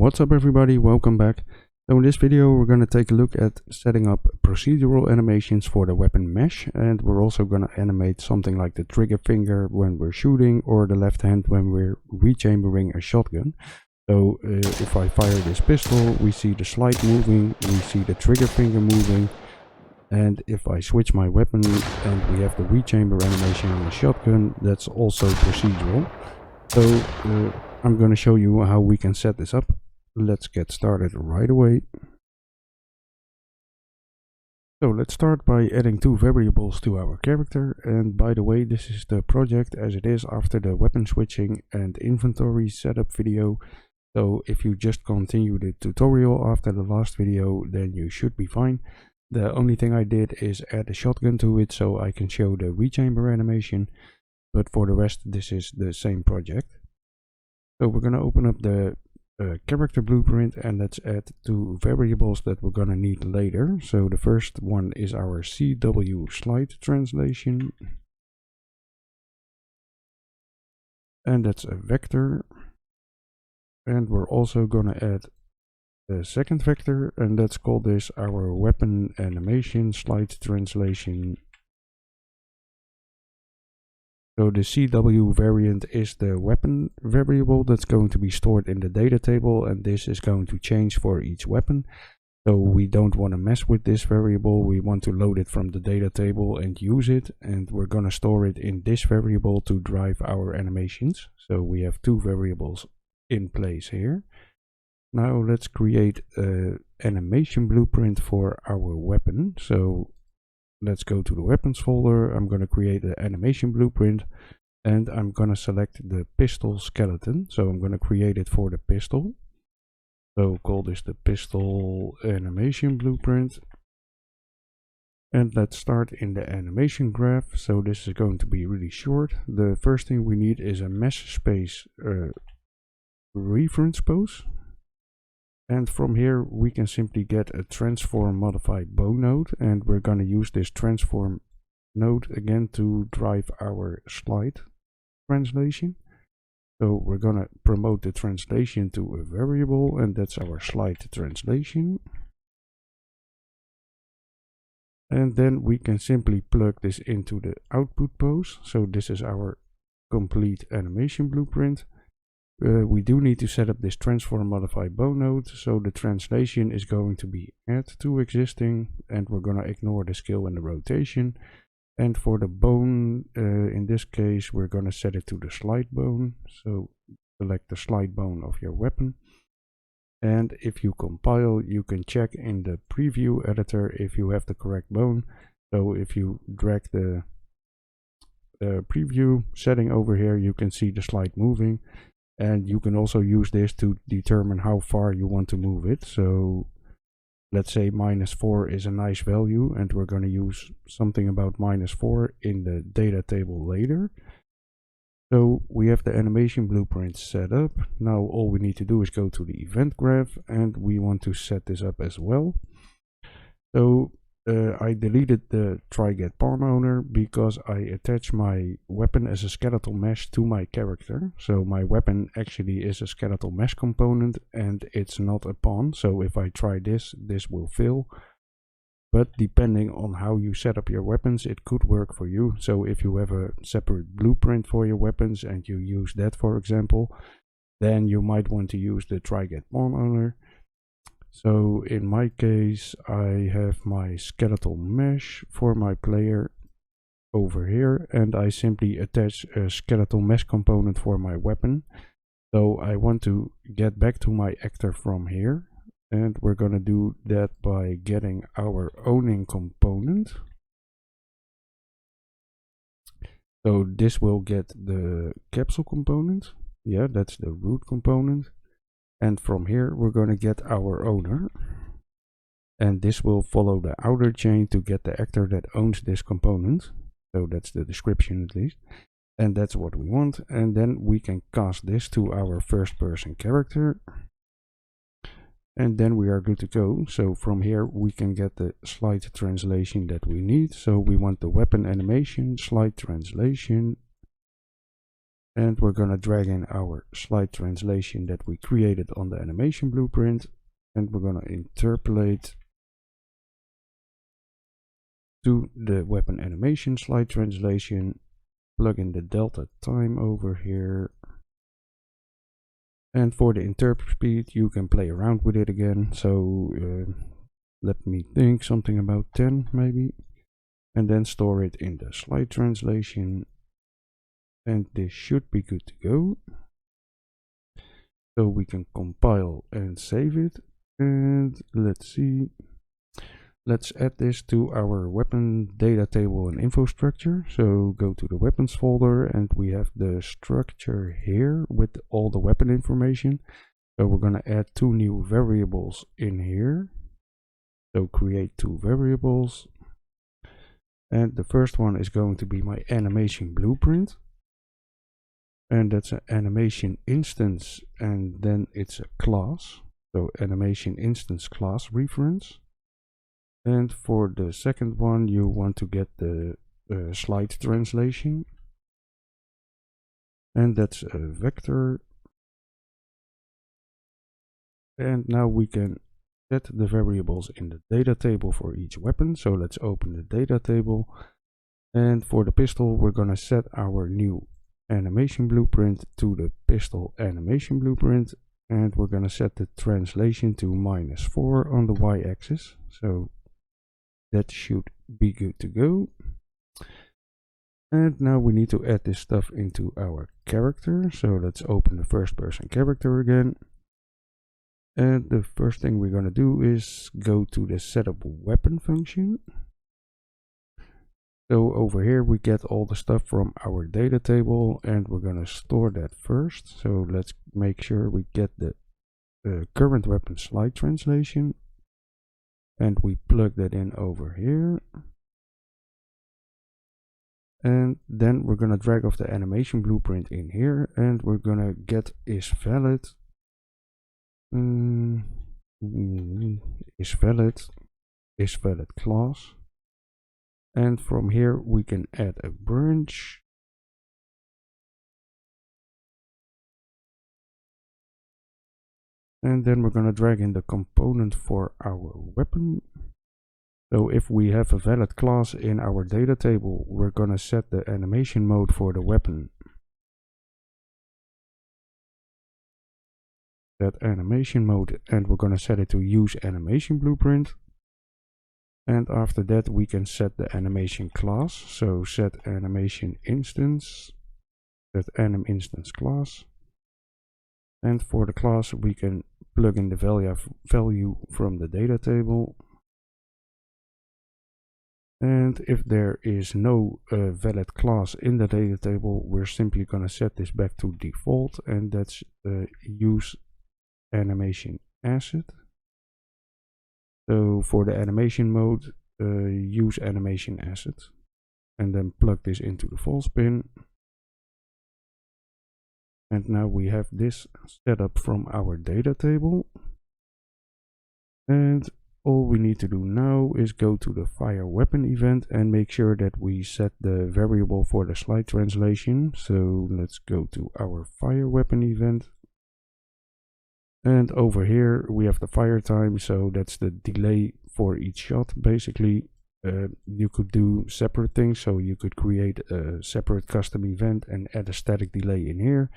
What's up everybody, welcome back. So in this video we're going to take a look at setting up procedural animations for the weapon mesh, and we're also going to animate something like the trigger finger when we're shooting or the left hand when we're rechambering a shotgun. So if I fire this pistol, we see the slide moving, we see the trigger finger moving, and if I switch my weapon and we have the rechamber animation on the shotgun, that's also procedural. So I'm going to show you how we can set this up. Let's get started right away. So let's start by adding two variables to our character, and by the way, this is the project as it is after the weapon switching and inventory setup video. So if you just continue the tutorial after the last video, then you should be fine. The only thing I did is add a shotgun to it so I can show the rechamber animation, but for the rest this is the same project. So we're going to open up the character blueprint and let's add two variables that we're going to need later. So the first one is our CW slide translation, and that's a vector. And we're also going to add a second vector, and let's call this our weapon animation slide translation. So the CW variant is the weapon variable that's going to be stored in the data table, and this is going to change for each weapon. So we don't want to mess with this variable, we want to load it from the data table and use it, and we're going to store it in this variable to drive our animations. So we have two variables in place here. Now let's create an animation blueprint for our weapon. So let's go to the weapons folder. I'm going to create an animation blueprint and I'm going to select the pistol skeleton. So I'm going to create it for the pistol. So call this the pistol animation blueprint. And let's start in the animation graph. So this is going to be really short. The first thing we need is a mesh space reference pose. And from here we can simply get a transform modified bow node, and we're going to use this transform node again to drive our slide translation. So we're going to promote the translation to a variable, and that's our slide translation. And then we can simply plug this into the output pose. So this is our complete animation blueprint. We do need to set up this transform modify bow node, so the translation is going to be add to existing, and we're going to ignore the scale and the rotation. And for the bone, in this case we're going to set it to the slide bone. So select the slide bone of your weapon, and if you compile you can check in the preview editor if you have the correct bone. So if you drag the preview setting over here, you can see the slide moving. And you can also use this to determine how far you want to move it. So let's say -4 is a nice value, and we're going to use something about -4 in the data table later. So we have the animation blueprint set up. Now all we need to do is go to the event graph, and we want to set this up as well. So I deleted the try get pawn owner because I attach my weapon as a skeletal mesh to my character. So my weapon actually is a skeletal mesh component and it's not a pawn. So if I try this, this will fail. But depending on how you set up your weapons, it could work for you. So if you have a separate blueprint for your weapons and you use that, for example, then you might want to use the try get pawn owner. So in my case I have my skeletal mesh for my player over here, and I simply attach a skeletal mesh component for my weapon. So I want to get back to my actor from here, and we're going to do that by getting our owning component. So this will get the capsule component. Yeah, that's the root component. And from here we're going to get our owner, and this will follow the outer chain to get the actor that owns this component. So that's the description at least, and that's what we want. And then we can cast this to our first person character, and then we are good to go. So from here we can get the slide translation that we need. So we want the weapon animation slide translation, And we're gonna drag in our slide translation that we created on the animation blueprint, and we're gonna interpolate to the weapon animation slide translation, plug in the delta time over here. And for the interp speed, you can play around with it again. So let me think, something about 10 maybe. And then store it in the slide translation. And this should be good to go. So we can compile and save it. And let's see. Let's add this to our weapon data table and info structure. So go to the weapons folder and we have the structure here with all the weapon information. So we're going to add 2 new variables in here. So create 2 variables. And the first one is going to be my animation blueprint. And that's an animation instance, and then it's a class. So animation instance class reference. And for the second one, you want to get the slide translation. And that's a vector. And now we can set the variables in the data table for each weapon. So let's open the data table. And for the pistol, we're going to set our new animation blueprint to the pistol animation blueprint. And we're going to set the translation to -4 on the y-axis. So that should be good to go. And now we need to add this stuff into our character. So let's open the first person character again. And the first thing we're going to do is go to the setup weapon function. So over here we get all the stuff from our data table and we're going to store that first. So let's make sure we get the current weapon slide translation. And we plug that in over here. And then we're going to drag off the animation blueprint in here. And we're going to get isValid. isValid class. And from here we can add a branch. And then we're going to drag in the component for our weapon. So if we have a valid class in our data table, we're going to set the animation mode for the weapon. That animation mode, and we're going to set it to use animation blueprint. And after that we can set the animation class. So set animation instance, set anim instance class. And for the class we can plug in the value from the data table. And if there is no valid class in the data table, we're simply going to set this back to default, and that's use animation asset. So for the animation mode, use animation asset, and then plug this into the false bin. And now we have this set up from our data table. And all we need to do now is go to the fire weapon event and make sure that we set the variable for the slide translation. So let's go to our fire weapon event. And over here we have the fire time, so that's the delay for each shot basically. You could do separate things, so you could create a separate custom event and add a static delay in here.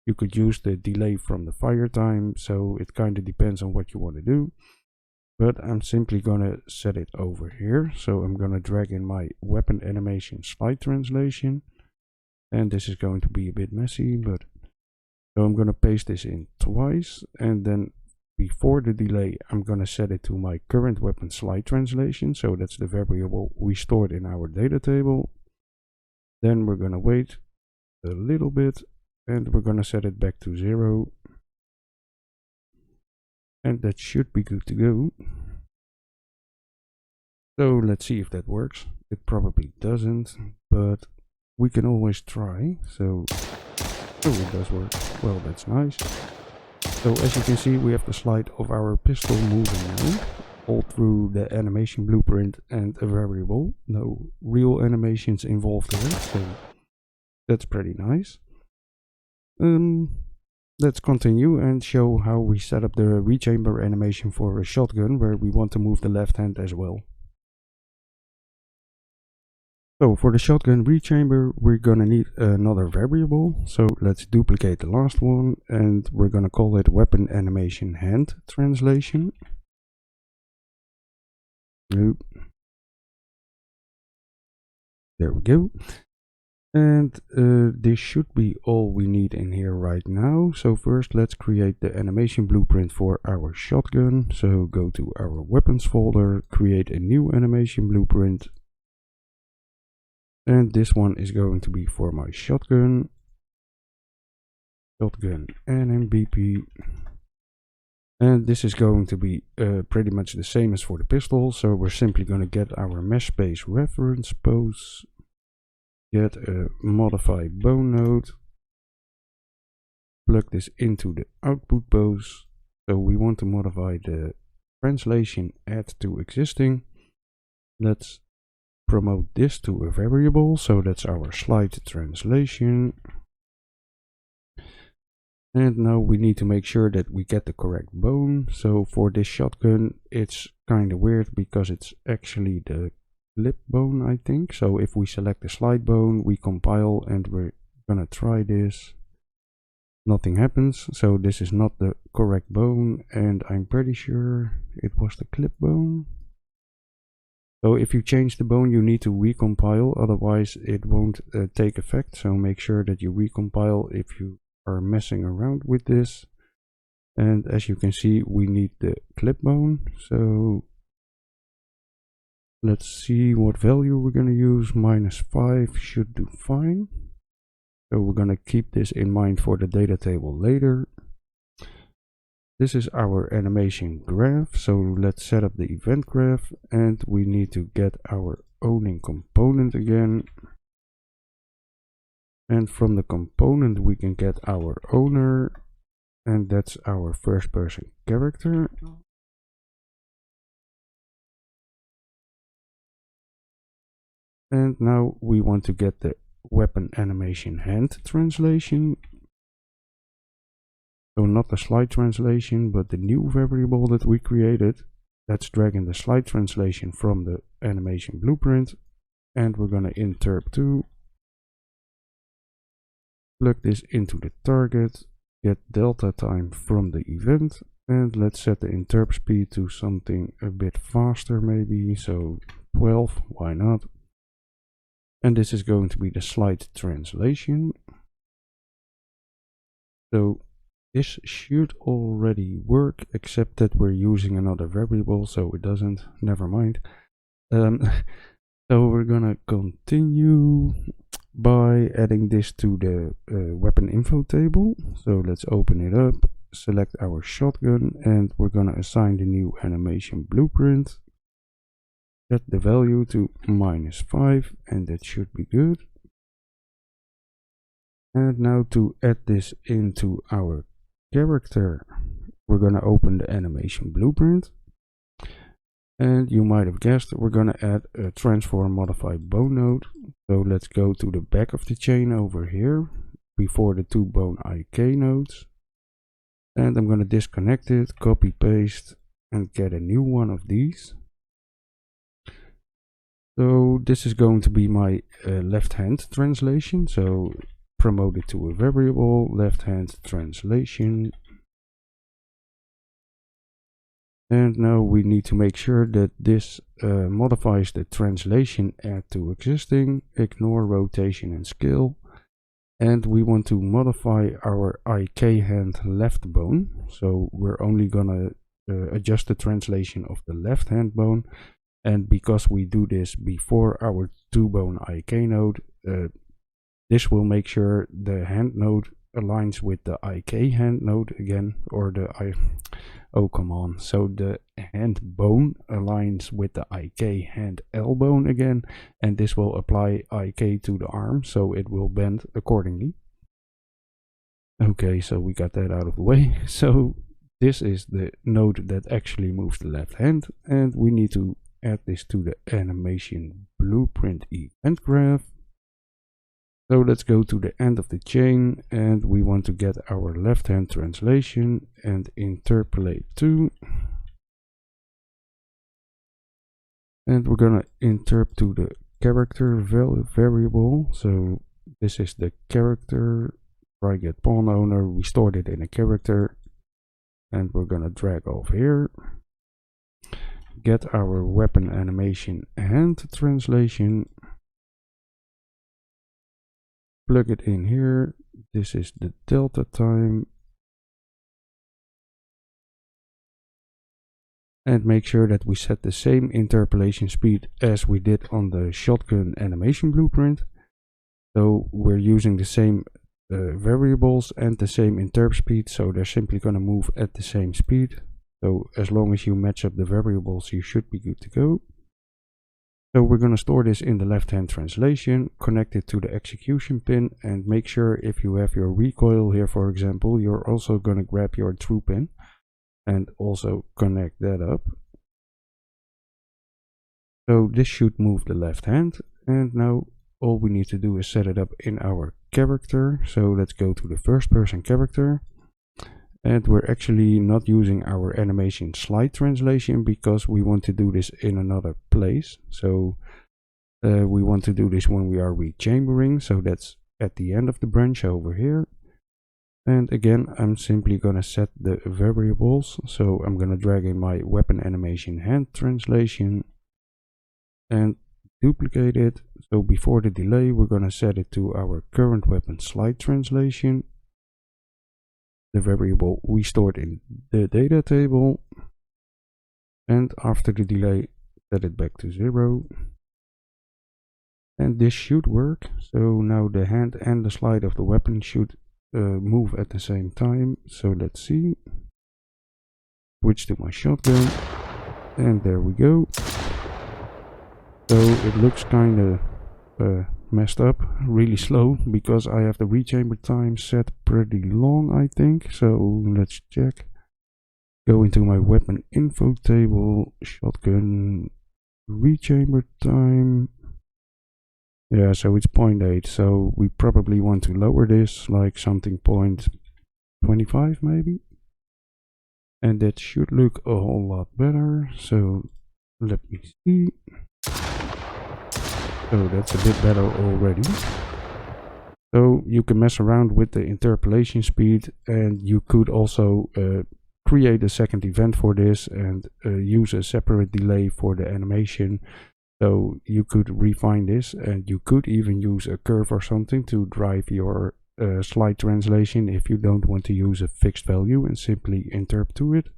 You could use the delay from the fire time, so it kind of depends on what you want to do. But I'm simply going to set it over here. So I'm going to drag in my weapon animation slide translation. And this is going to be a bit messy, but so I'm going to paste this in twice. And then before the delay, I'm going to set it to my current weapon slide translation. So that's the variable we stored in our data table. Then we're going to wait a little bit. And we're going to set it back to 0. And that should be good to go. So let's see if that works. It probably doesn't, but we can always try. So, oh, it does work. Well, that's nice. So as you can see, we have the slide of our pistol moving now, all through the animation blueprint and a variable. No real animations involved here, so that's pretty nice. Let's continue and show how we set up the rechamber animation for a shotgun where we want to move the left hand as well. So for the shotgun rechamber, we're gonna need another variable. So let's duplicate the last one and we're gonna call it weapon animation hand translation. Nope. There we go. And this should be all we need in here right now. So first let's create the animation blueprint for our shotgun. So go to our weapons folder, create a new animation blueprint. And this one is going to be for my shotgun. Shotgun NMBP. And this is going to be pretty much the same as for the pistol. So we're simply going to get our mesh space reference pose. Get a modify bone node. Plug this into the output pose. So we want to modify the translation add to existing. Let's promote this to a variable, so that's our slide translation. And now we need to make sure that we get the correct bone. So for this shotgun it's kind of weird because it's actually the clip bone, I think. So if we select the slide bone, we compile and we're gonna try this. Nothing happens, so this is not the correct bone, and I'm pretty sure it was the clip bone. So if you change the bone, you need to recompile, otherwise it won't take effect. So make sure that you recompile if you are messing around with this. And as you can see, we need the clip bone. So let's see what value we're going to use. -5 should do fine. So we're going to keep this in mind for the data table later. This is our animation graph, so let's set up the event graph, and we need to get our owning component again. And from the component we can get our owner, and that's our first person character. And now we want to get the weapon animation hand translation. So not the slide translation, but the new variable that we created. Let's drag in the slide translation from the animation blueprint. And we're going to interp to. Plug this into the target. Get delta time from the event. And let's set the interp speed to something a bit faster maybe. So 12, why not? And this is going to be the slide translation. So this should already work, except that we're using another variable, so it doesn't. Never mind. So we're gonna continue by adding this to the weapon info table. So let's open it up, select our shotgun, and we're gonna assign the new animation blueprint. Set the value to -5, and that should be good. And now to add this into our character, we're gonna open the animation blueprint, and you might have guessed we're gonna add a transform modify bone node. So let's go to the back of the chain over here before the 2 bone IK nodes, and I'm gonna disconnect it, copy paste, and get a new one of these. So this is going to be my left hand translation, so promote it to a variable, left hand translation. And now we need to make sure that this modifies the translation add to existing, ignore rotation and scale. And we want to modify our IK hand left bone. So we're only gonna adjust the translation of the left hand bone. And because we do this before our 2 bone IK node, this will make sure the hand node aligns with the IK hand node again, or the oh come on, so the hand bone aligns with the IK hand L bone again, and this will apply IK to the arm, so it will bend accordingly. Okay, so we got that out of the way. So this is the node that actually moves the left hand, and we need to add this to the animation blueprint event graph. So let's go to the end of the chain, and we want to get our left hand translation and interpolate to. And we're gonna interp to the character variable. So this is the character. Try get pawn owner. We stored it in a character, and we're gonna drag off here. Get our weapon animation and translation. Plug it in here. This is the delta time. And make sure that we set the same interpolation speed as we did on the shotgun animation blueprint. So we're using the same variables and the same interp speed, so they're simply going to move at the same speed. So as long as you match up the variables, you should be good to go. So we're going to store this in the left hand translation, connect it to the execution pin, and make sure if you have your recoil here, for example, you're also going to grab your true pin and also connect that up. So this should move the left hand, and now all we need to do is set it up in our character. So let's go to the first person character, and we're actually not using our animation slide translation because we want to do this in another place. So we want to do this when we are rechambering, so that's at the end of the branch over here. And again, I'm simply gonna set the variables. So I'm gonna drag in my weapon animation hand translation and duplicate it. So before the delay, we're gonna set it to our current weapon slide translation, the variable we stored in the data table. And after the delay, set it back to 0. And this should work. So now the hand and the slide of the weapon should move at the same time. So let's see. Switch to my shotgun, and there we go. So it looks kind of messed up, really slow, because I have the rechamber time set pretty long, I think. So let's check. Go into my weapon info table, shotgun rechamber time. Yeah, so it's 0.8, so we probably want to lower this, like something 0.25 maybe. And that should look a whole lot better, so let me see. So that's a bit better already. So you can mess around with the interpolation speed, and you could also create a second event for this and use a separate delay for the animation. So you could refine this, and you could even use a curve or something to drive your slide translation if you don't want to use a fixed value and simply interp to it.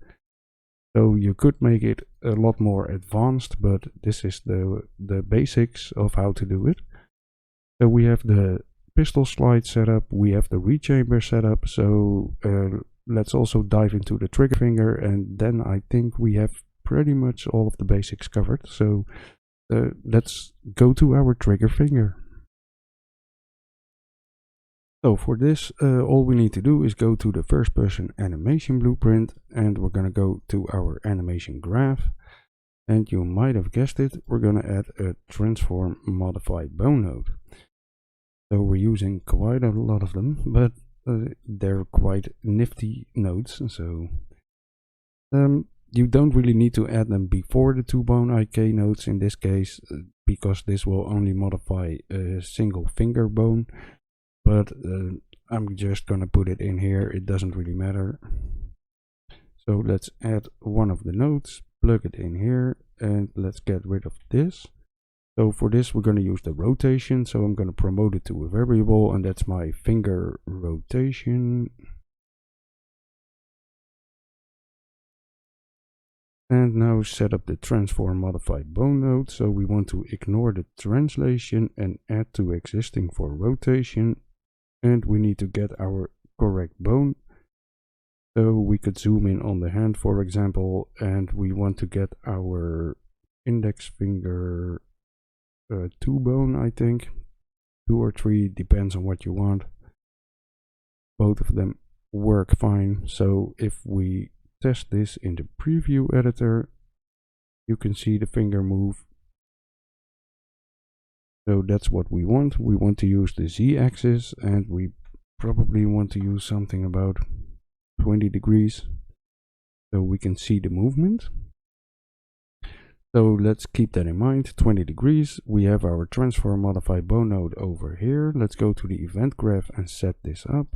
So you could make it a lot more advanced, but this is the basics of how to do it. So we have the pistol slide setup, we have the rechamber setup. So let's also dive into the trigger finger, and then I think we have pretty much all of the basics covered. So let's go to our trigger finger. So for this, all we need to do is go to the first person animation blueprint, and we're gonna go to our animation graph. And you might have guessed it, we're gonna add a transform modify bone node. So we're using quite a lot of them, but they're quite nifty nodes. So you don't really need to add them before the 2 bone IK nodes in this case, because this will only modify a single finger bone. But I'm just gonna put it in here, it doesn't really matter. So let's add one of the nodes, plug it in here, and let's get rid of this. So for this we're gonna use the rotation, so I'm gonna promote it to a variable, and that's my finger rotation. And now set up the transform modified bone node. So we want to ignore the translation and add to existing for rotation. And we need to get our correct bone. So we could zoom in on the hand, for example, and we want to get our index finger 2 bone, I think. 2 or 3, depends on what you want. Both of them work fine. So if we test this in the preview editor, you can see the finger move. So that's what we want. We want to use the Z-axis, and we probably want to use something about 20 degrees so we can see the movement. So let's keep that in mind, 20 degrees. We have our transform modify bow node over here. Let's go to the event graph and set this up.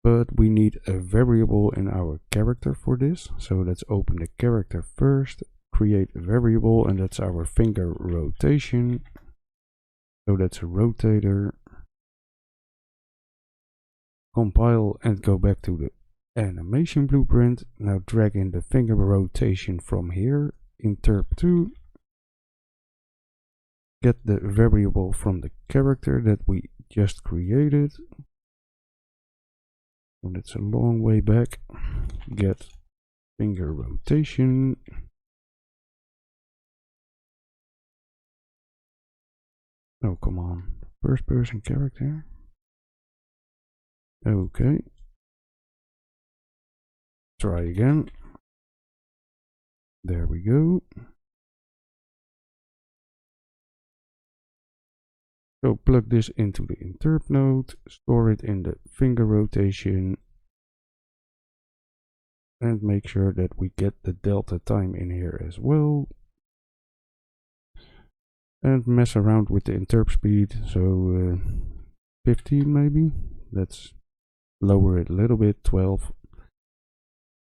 But we need a variable in our character for this. So let's open the character first, create a variable, and that's our finger rotation. So that's a rotator. Compile and go back to the animation blueprint. Now drag in the finger rotation from here. Interp 2. Get the variable from the character that we just created. And it's a long way back. Get finger rotation. Oh, come on. First person character. Okay. Try again. There we go. So plug this into the interp node, store it in the finger rotation, and make sure that we get the delta time in here as well. And mess around with the interp speed, so 15 maybe. Let's lower it a little bit, 12.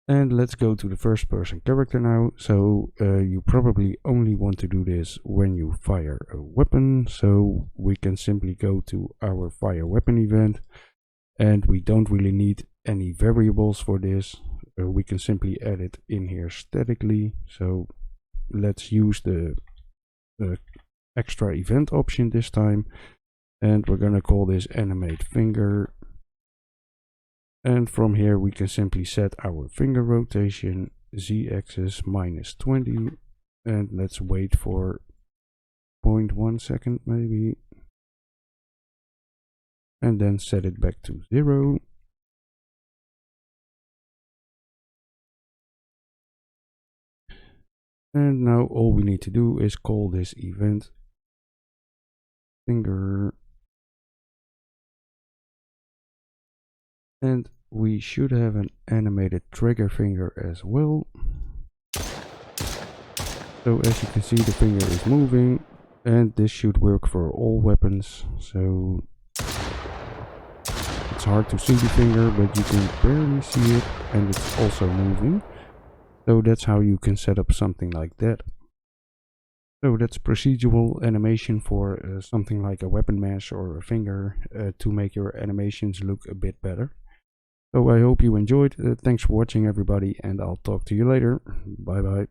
And let's go to the first person character now. So you probably only want to do this when you fire a weapon. So we can simply go to our fire weapon event, and we don't really need any variables for this. We can simply add it in here statically. So let's use the extra event option this time, and we're gonna call this animate finger. And from here we can simply set our finger rotation, Z-axis -20, and let's wait for 0.1 second maybe, and then set it back to 0. And now all we need to do is call this event finger. And we should have an animated trigger finger as well. So as you can see, the finger is moving, and this should work for all weapons. So it's hard to see the finger, but you can barely see it, and it's also moving. So that's how you can set up something like that. So that's procedural animation for something like a weapon mesh or a finger to make your animations look a bit better. So I hope you enjoyed. Thanks for watching everybody, and I'll talk to you later. Bye bye.